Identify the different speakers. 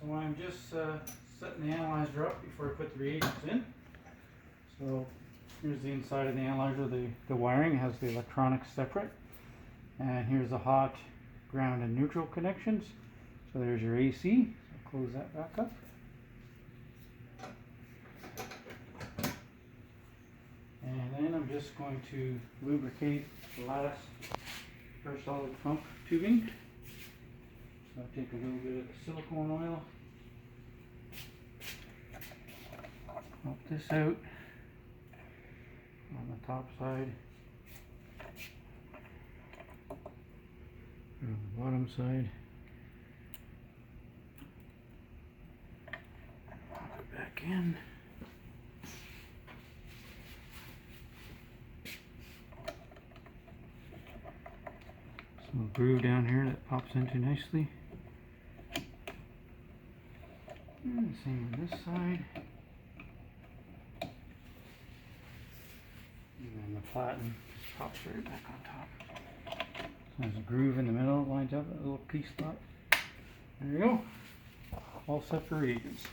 Speaker 1: So I'm just setting the analyzer up before I put the reagents in. So here's the inside of the analyzer. The wiring has the electronics separate. And here's the hot, ground, and neutral connections. So there's your AC. So close that back up. And then I'm just going to lubricate the last air solid pump tubing. So I'll take a little bit of silicone oil, pop this out on the top side, and on the bottom side, pop it back in. Some groove down here that pops into nicely. And same on this side. And then the platen just pops right back on top. So there's a groove in the middle, lines up a little key spot. There you go. All set for reagents.